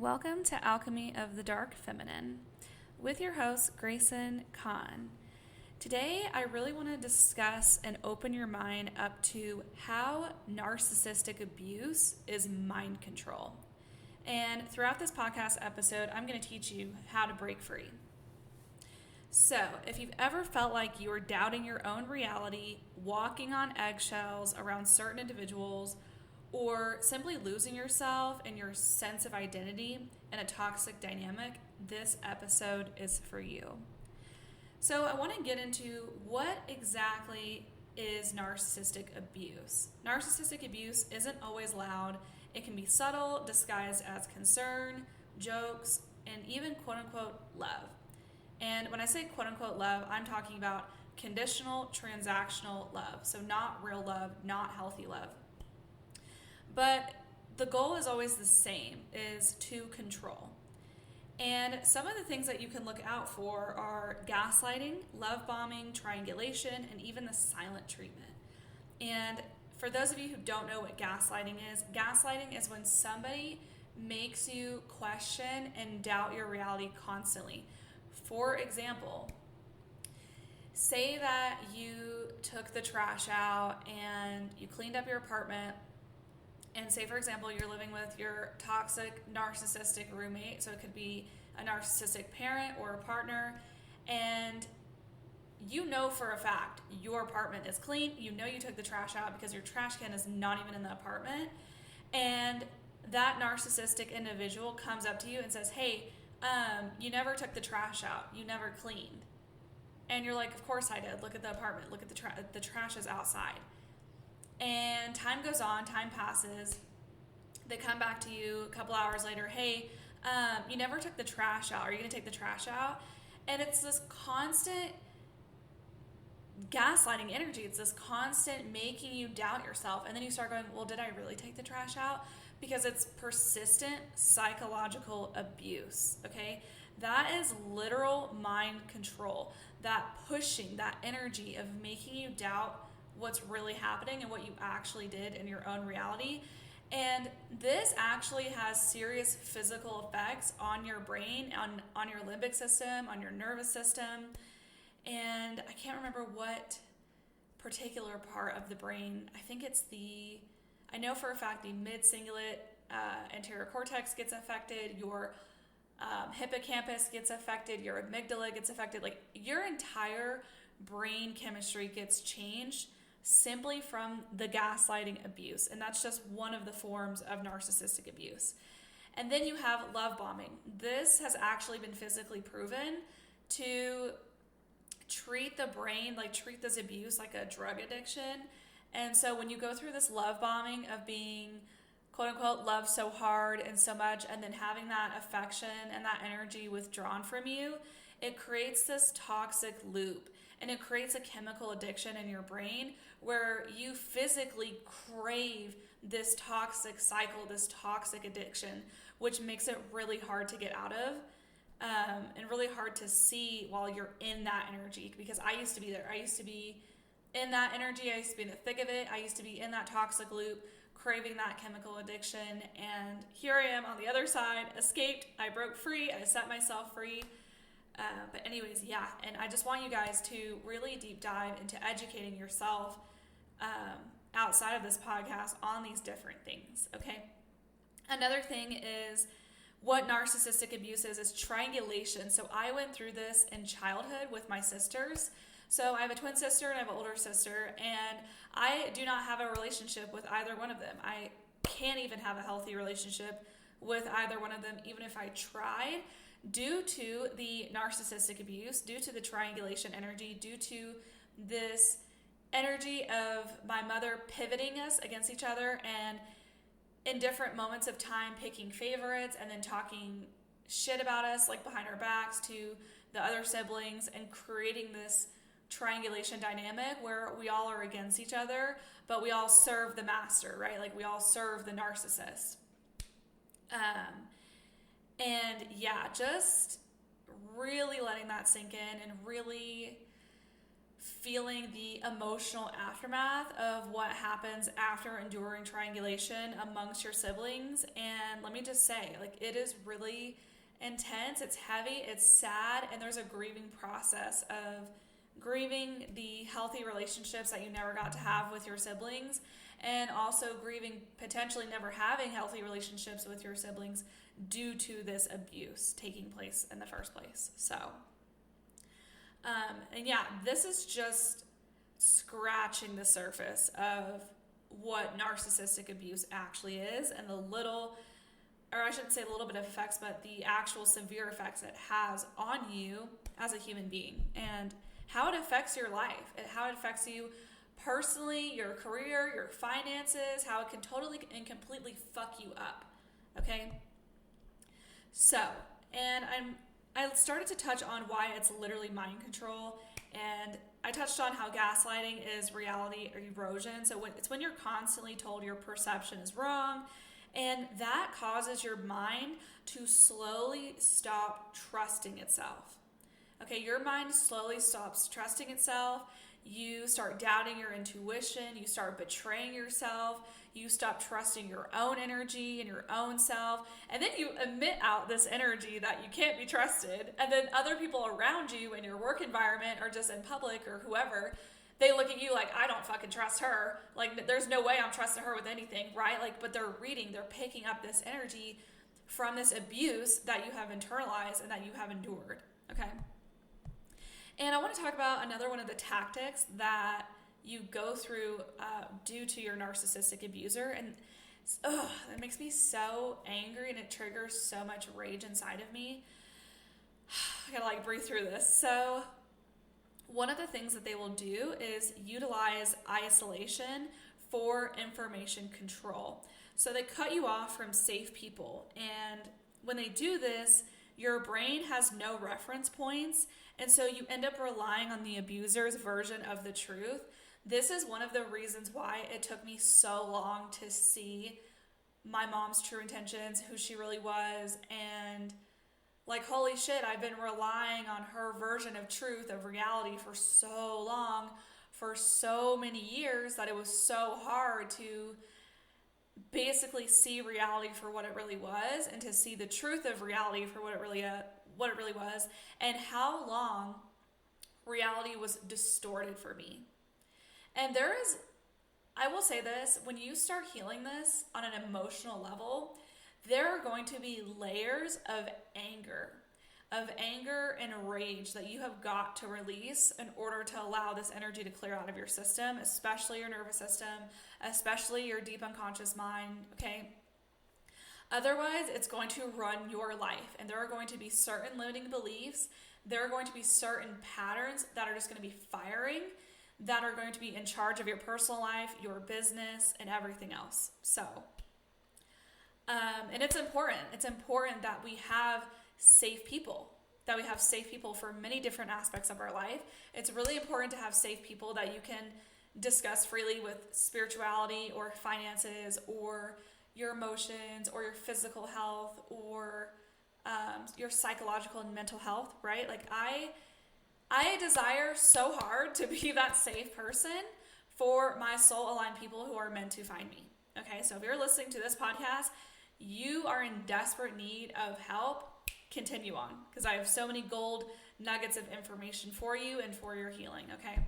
welcome to Alchemy of the Dark Feminine with your host, Grayson Kahn. Today, I really want to discuss and open your mind up to how narcissistic abuse is mind control. And throughout this podcast episode, I'm going to teach you how to break free. So, if you've ever felt like you are doubting your own reality, walking on eggshells around certain individuals, or simply losing yourself and your sense of identity in a toxic dynamic, this episode is for you. So I want to get into what exactly is narcissistic abuse. Narcissistic abuse isn't always loud. It can be subtle, disguised as concern, jokes, and even quote-unquote love. And when I say quote-unquote love, I'm talking about conditional, transactional love. So not real love, not healthy love. But the goal is always the same, is to control. And some of the things that you can look out for are gaslighting, love bombing, triangulation, and even the silent treatment. And for those of you who don't know what gaslighting is when somebody makes you question and doubt your reality constantly. For example, say that you took the trash out and you cleaned up your apartment. And say, for example, you're living with your toxic, narcissistic roommate. So it could be a narcissistic parent or a partner. And you know for a fact your apartment is clean. You know you took the trash out because your trash can is not even in the apartment. And that narcissistic individual comes up to you and says, hey, you never took the trash out. You never cleaned. And you're like, of course I did. Look at the apartment. Look at the trash is outside. And time goes on, time passes. They come back to you a couple hours later. Hey, you never took the trash out. Are you going to take the trash out? And it's this constant gaslighting energy. It's this constant making you doubt yourself. And then you start going, well, did I really take the trash out? Because it's persistent psychological abuse, okay? That is literal mind control. That pushing, that energy of making you doubt what's really happening and what you actually did in your own reality. And this actually has serious physical effects on your brain, on your limbic system, on your nervous system. And I can't remember what particular part of the brain. I think it's I know for a fact the mid-cingulate anterior cortex gets affected, your hippocampus gets affected, your amygdala gets affected. Like your entire brain chemistry gets changed simply from the gaslighting abuse. And that's just one of the forms of narcissistic abuse. And then you have love bombing. This has actually been physically proven to treat the brain, treat this abuse like a drug addiction. And so when you go through this love bombing of being quote unquote loved so hard and so much, and then having that affection and that energy withdrawn from you, it creates this toxic loop. And it creates a chemical addiction in your brain where you physically crave this toxic cycle, this toxic addiction, which makes it really hard to get out of and really hard to see while you're in that energy. Because I used to be there. I used to be in that energy. I used to be in the thick of it. I used to be in that toxic loop, craving that chemical addiction. And here I am on the other side, escaped. I broke free. I set myself free. But anyways, yeah, and I just want you guys to really deep dive into educating yourself outside of this podcast on these different things, okay? Another thing is what narcissistic abuse is triangulation. So I went through this in childhood with my sisters. So I have a twin sister and I have an older sister, and I do not have a relationship with either one of them. I can't even have a healthy relationship with either one of them, even if I tried. Due to the narcissistic abuse, due to the triangulation energy, due to this energy of my mother pivoting us against each other and in different moments of time picking favorites and then talking shit about us behind our backs to the other siblings and creating this triangulation dynamic where we all are against each other, but we all serve the master, right? We all serve the narcissist. And yeah, just really letting that sink in and really feeling the emotional aftermath of what happens after enduring triangulation amongst your siblings. And let me just say, like, it is really intense, it's heavy, it's sad, and there's a grieving process of grieving the healthy relationships that you never got to have with your siblings, and also grieving potentially never having healthy relationships with your siblings due to this abuse taking place in the first place. So, and yeah, this is just scratching the surface of what narcissistic abuse actually is, and the little, or I shouldn't say a little bit of effects, but the actual severe effects it has on you as a human being, and how it affects your life, and how it affects you personally, your career, your finances, how it can totally and completely fuck you up. Okay? So, and I started to touch on why it's literally mind control, and I touched on how gaslighting is reality erosion. So it's when you're constantly told your perception is wrong, and that causes your mind to slowly stop trusting itself. Okay, your mind slowly stops trusting itself. You start doubting your intuition. You start betraying yourself. You stop trusting your own energy and your own self. And then you emit out this energy that you can't be trusted. And then other people around you in your work environment or just in public or whoever, they look at you like, I don't fucking trust her. Like, there's no way I'm trusting her with anything, right? Like, but they're picking up this energy from this abuse that you have internalized and that you have endured, okay? And I want to talk about another one of the tactics that you go through due to your narcissistic abuser. And it makes me so angry, and it triggers so much rage inside of me. I gotta breathe through this. So one of the things that they will do is utilize isolation for information control. So they cut you off from safe people. And when they do this, your brain has no reference points, and so you end up relying on the abuser's version of the truth. This is one of the reasons why it took me so long to see my mom's true intentions, who she really was, and holy shit, I've been relying on her version of truth, of reality for so long, for so many years, that it was so hard to basically see reality for what it really was, and to see the truth of reality for what it really was, and how long reality was distorted for me. And I will say this, when you start healing this on an emotional level, there are going to be layers of anger and rage that you have got to release in order to allow this energy to clear out of your system, especially your nervous system, especially your deep unconscious mind, okay? Otherwise, it's going to run your life, and there are going to be certain limiting beliefs, there are going to be certain patterns that are just going to be firing, that are going to be in charge of your personal life, your business, and everything else. So, and it's important that we have safe people, for many different aspects of our life. It's really important to have safe people that you can discuss freely with spirituality or finances or your emotions or your physical health or your psychological and mental health, right? Like I desire so hard to be that safe person for my soul-aligned people who are meant to find me. Okay, so if you're listening to this podcast, you are in desperate need of help. Continue on, because I have so many gold nuggets of information for you and for your healing, okay?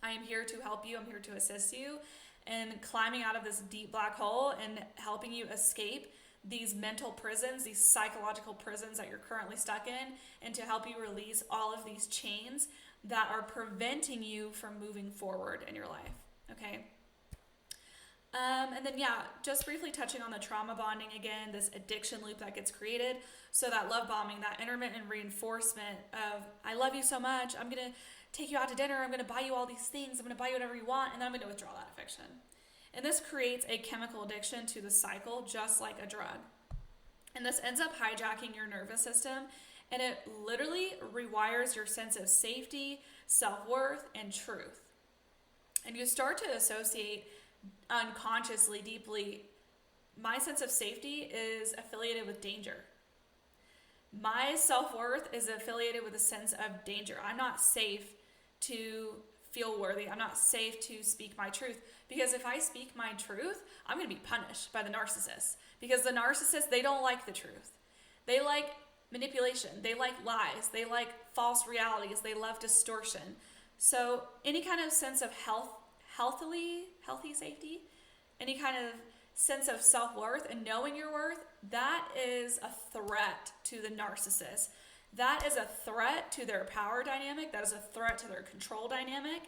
I am here to help you. I'm here to assist you in climbing out of this deep black hole and helping you escape these mental prisons, these psychological prisons that you're currently stuck in, and to help you release all of these chains that are preventing you from moving forward in your life, okay? And then, just briefly touching on the trauma bonding again, this addiction loop that gets created. So that love bombing, that intermittent reinforcement of, I love you so much, I'm going to take you out to dinner, I'm going to buy you all these things, I'm going to buy you whatever you want, and then I'm going to withdraw that affection. And this creates a chemical addiction to the cycle, just like a drug. And this ends up hijacking your nervous system, and it literally rewires your sense of safety, self-worth, and truth. And you start to associate unconsciously, deeply, my sense of safety is affiliated with danger. My self-worth is affiliated with a sense of danger. I'm not safe to feel worthy. I'm not safe to speak my truth. Because if I speak my truth, I'm going to be punished by the narcissist. Because the narcissist, they don't like the truth. They like manipulation. They like lies. They like false realities. They love distortion. So any kind of sense of healthy safety, any kind of sense of self-worth and knowing your worth, that is a threat to the narcissist. That is a threat to their power dynamic. That is a threat to their control dynamic.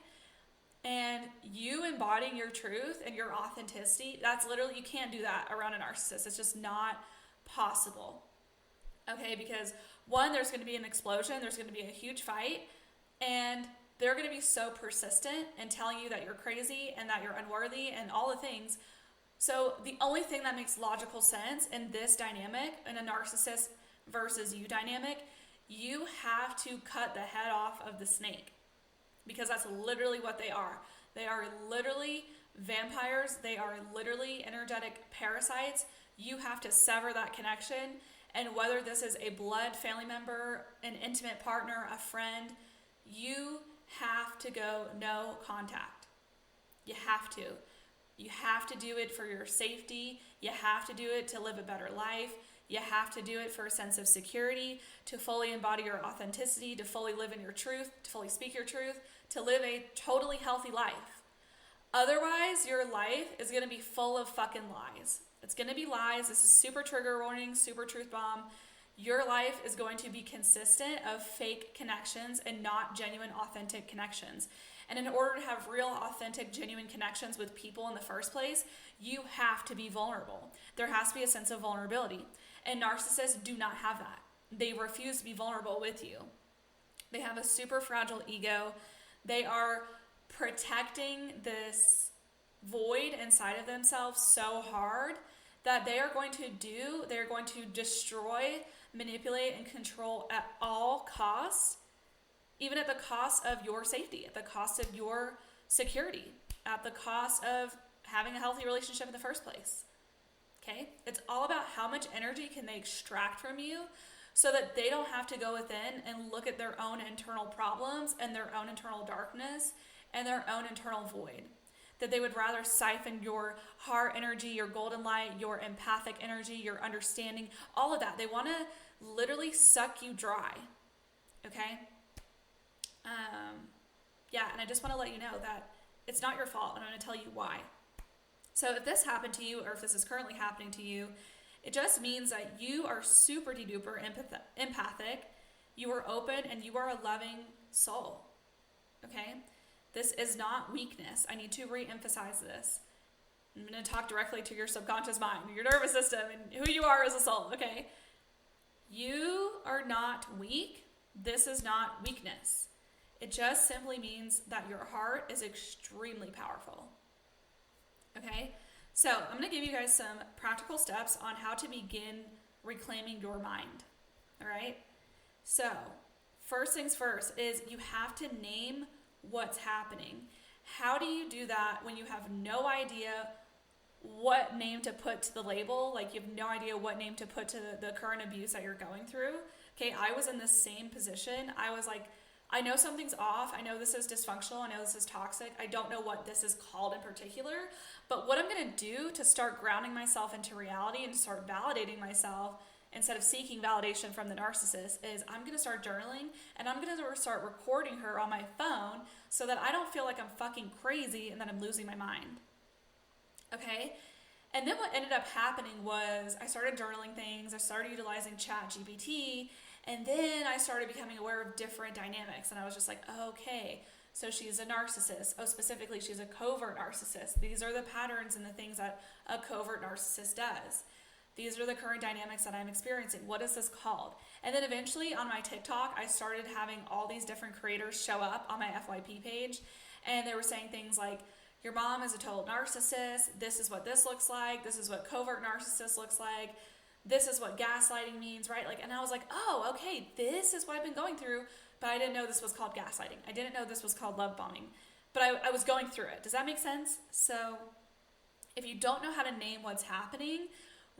And you embodying your truth and your authenticity, that's literally, you can't do that around a narcissist. It's just not possible. Okay, because one, there's going to be an explosion. There's going to be a huge fight. And they're going to be so persistent in telling you that you're crazy and that you're unworthy and all the things. So the only thing that makes logical sense in this dynamic, in a narcissist versus you dynamic, you have to cut the head off of the snake, because that's literally what they are. They are literally vampires. They are literally energetic parasites. You have to sever that connection. And whether this is a blood family member, an intimate partner, a friend, you have to go no contact. You have to. You have to do it for your safety. You have to do it to live a better life. You have to do it for a sense of security, to fully embody your authenticity, to fully live in your truth, to fully speak your truth, to live a totally healthy life. Otherwise, your life is going to be full of fucking lies. It's going to be lies. This is super trigger warning, super truth bomb. Your life is going to be consistent of fake connections and not genuine, authentic connections. And in order to have real, authentic, genuine connections with people in the first place, you have to be vulnerable. There has to be a sense of vulnerability. And narcissists do not have that. They refuse to be vulnerable with you. They have a super fragile ego. They are protecting this void inside of themselves so hard that they're going to destroy, manipulate, and control at all costs, even at the cost of your safety, at the cost of your security, at the cost of having a healthy relationship in the first place. Okay? It's all about how much energy can they extract from you so that they don't have to go within and look at their own internal problems and their own internal darkness and their own internal void. That they would rather siphon your heart energy, your golden light, your empathic energy, your understanding, all of that. They want to literally suck you dry. Okay? And I just want to let you know that it's not your fault, and I'm going to tell you why. So if this happened to you, or if this is currently happening to you, it just means that you are super duper empathic, you are open, and you are a loving soul. Okay? This is not weakness. I need to re-emphasize this. I'm going to talk directly to your subconscious mind, your nervous system, and who you are as a soul, okay? You are not weak. This is not weakness. It just simply means that your heart is extremely powerful. Okay? So I'm going to give you guys some practical steps on how to begin reclaiming your mind. All right? So first things first is you have to name what's happening. How do you do that when you have no idea what name to put to the label? Like you have no idea what name to put to the current abuse that you're going through. Okay, I was in the same position. I was like, I know something's off. I know this is dysfunctional. I know this is toxic. I don't know what this is called in particular. But what I'm going to do to start grounding myself into reality and to start validating myself instead of seeking validation from the narcissist is I'm going to start journaling, and I'm going to start recording her on my phone so that I don't feel like I'm fucking crazy and that I'm losing my mind. Okay? And then what ended up happening was I started journaling things. I started utilizing ChatGPT. And then I started becoming aware of different dynamics. And I was just like, oh, okay, so she's a narcissist. Oh, specifically, she's a covert narcissist. These are the patterns and the things that a covert narcissist does. These are the current dynamics that I'm experiencing. What is this called? And then eventually on my TikTok, I started having all these different creators show up on my FYP page. And they were saying things like, your mom is a total narcissist. This is what this looks like. This is what covert narcissist looks like. This is what gaslighting means, right? And I was like, oh, okay, this is what I've been going through, but I didn't know this was called gaslighting. I didn't know this was called love bombing, but I was going through it. Does that make sense? So if you don't know how to name what's happening,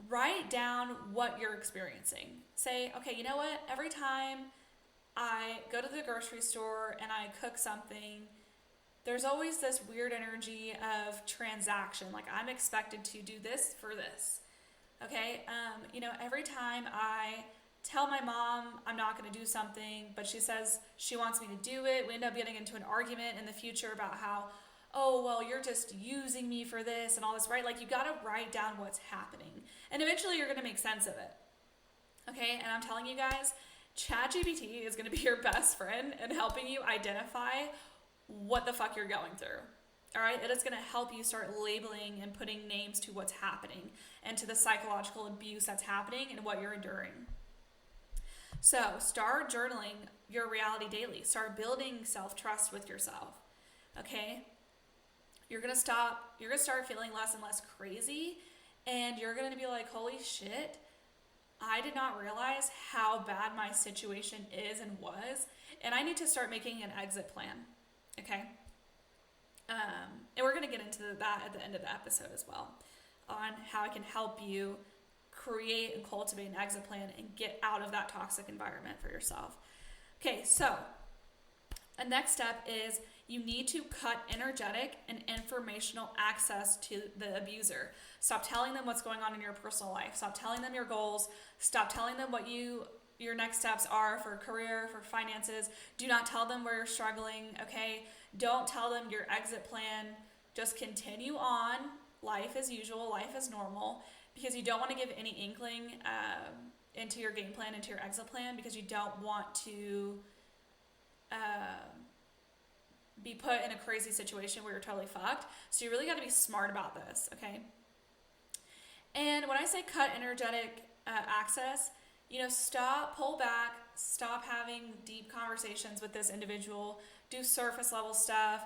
write down what you're experiencing. Say, okay, you know what? Every time I go to the grocery store and I cook something, there's always this weird energy of transaction. Like, I'm expected to do this for this. Okay? Every time I tell my mom I'm not going to do something, but she says she wants me to do it, we end up getting into an argument in the future about how, oh, well, you're just using me for this and all this, right? Like, you got to write down what's happening. And eventually you're going to make sense of it. Okay? And I'm telling you guys, ChatGPT is going to be your best friend in helping you identify what the fuck you're going through. All right? It is going to help you start labeling and putting names to what's happening and to the psychological abuse that's happening and what you're enduring. So start journaling your reality daily. Start building self-trust with yourself. Okay? You're going to start feeling less and less crazy, and you're going to be like, holy shit, I did not realize how bad my situation is and was, and I need to start making an exit plan. Okay? And we're going to get into that at the end of the episode as well, on how I can help you create and cultivate an exit plan and get out of that toxic environment for yourself. Okay, so a next step is you need to cut energetic and informational access to the abuser. Stop telling them what's going on in your personal life. Stop telling them your goals. Stop telling them what your next steps are for career, for finances. Do not tell them where you're struggling, okay? Don't tell them your exit plan. Just continue on, life as usual, life as normal, because you don't want to give any inkling into your game plan, into your exit plan, because you don't want to be put in a crazy situation where you're totally fucked. So you really got to be smart about this, okay? And when I say cut energetic access, pull back, stop having deep conversations with this individual, do surface level stuff,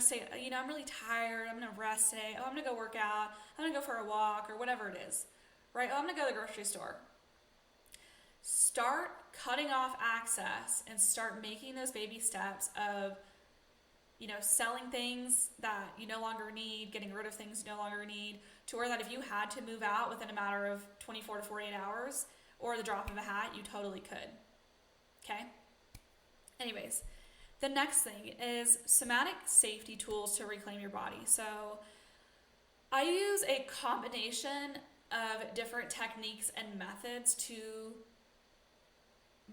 say, I'm really tired, I'm going to rest today, I'm going to go work out, I'm going to go for a walk, or whatever it is, right? I'm going to go to the grocery store. Start cutting off access and start making those baby steps of, selling things that you no longer need, getting rid of things you no longer need, to where that if you had to move out within a matter of 24 to 48 hours or the drop of a hat, you totally could. Okay? Anyways, the next thing is somatic safety tools to reclaim your body. So I use a combination of different techniques and methods to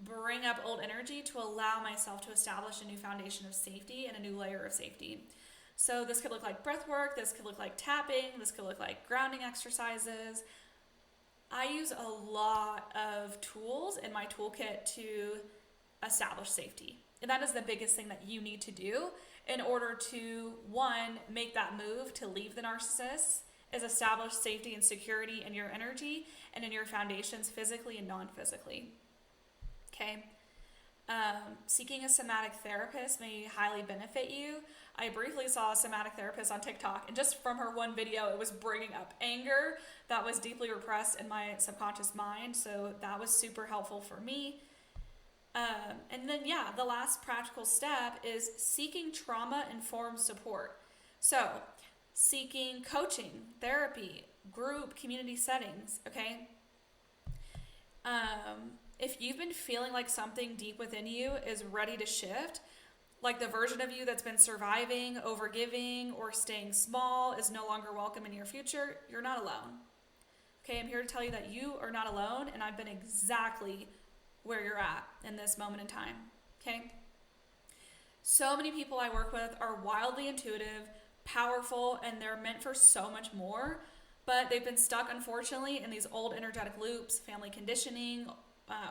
bring up old energy to allow myself to establish a new foundation of safety and a new layer of safety. So this could look like breath work, this could look like tapping, this could look like grounding exercises. I use a lot of tools in my toolkit to establish safety. And that is the biggest thing that you need to do in order to, one, make that move to leave the narcissist, is establish safety and security in your energy and in your foundations physically and non-physically. Okay? Seeking a somatic therapist may highly benefit you. I briefly saw a somatic therapist on TikTok, and just from her one video, it was bringing up anger that was deeply repressed in my subconscious mind, so that was super helpful for me. And then, the last practical step is seeking trauma-informed support. So, seeking coaching, therapy, group, community settings, okay? If you've been feeling like something deep within you is ready to shift, like the version of you that's been surviving, overgiving, or staying small is no longer welcome in your future, you're not alone. Okay, I'm here to tell you that you are not alone, and I've been exactly where you're at in this moment in time, okay? So many people I work with are wildly intuitive, powerful, and they're meant for so much more, but they've been stuck, unfortunately, in these old energetic loops, family conditioning,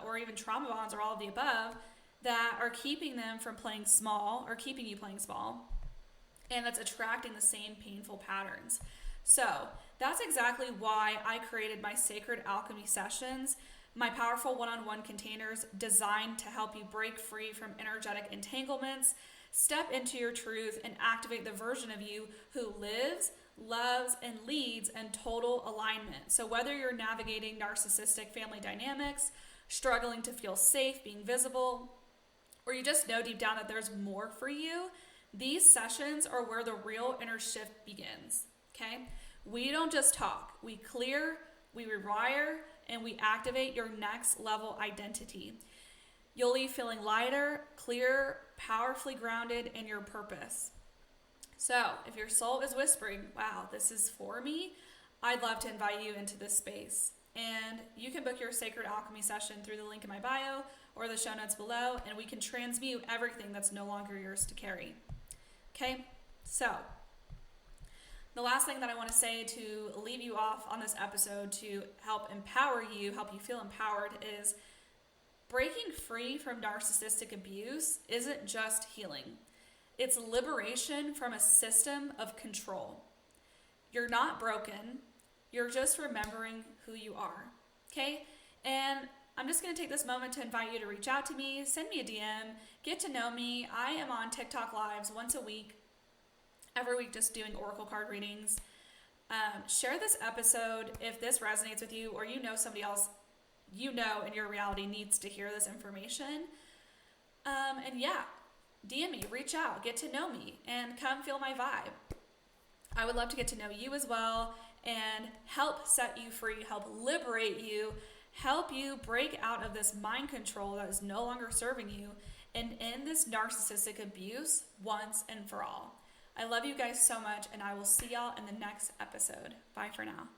or even trauma bonds, or all of the above, that are keeping them from playing small, or keeping you playing small, and that's attracting the same painful patterns. So that's exactly why I created my Sacred Alchemy sessions, my powerful one-on-one containers designed to help you break free from energetic entanglements, step into your truth, and activate the version of you who lives, loves, and leads in total alignment. So whether you're navigating narcissistic family dynamics, struggling to feel safe, being visible, or you just know deep down that there's more for you, these sessions are where the real inner shift begins, okay? We don't just talk. We clear, we rewire, and we activate your next level identity. You'll leave feeling lighter, clearer, powerfully grounded in your purpose. So if your soul is whispering, wow, this is for me, I'd love to invite you into this space. And you can book your Sacred Alchemy session through the link in my bio or the show notes below, and we can transmute everything that's no longer yours to carry. Okay, so the last thing that I want to say to leave you off on this episode to help empower you, help you feel empowered, is breaking free from narcissistic abuse isn't just healing. It's liberation from a system of control. You're not broken. You're just remembering who you are. Okay? And I'm just going to take this moment to invite you to reach out to me, send me a DM, get to know me. I am on TikTok Lives once a week, every week, just doing oracle card readings. Share this episode if this resonates with you, or you know somebody else you know in your reality needs to hear this information. And yeah, DM me, reach out, get to know me, and come feel my vibe. I would love to get to know you as well and help set you free, help liberate you, help you break out of this mind control that is no longer serving you, and end this narcissistic abuse once and for all. I love you guys so much, and I will see y'all in the next episode. Bye for now.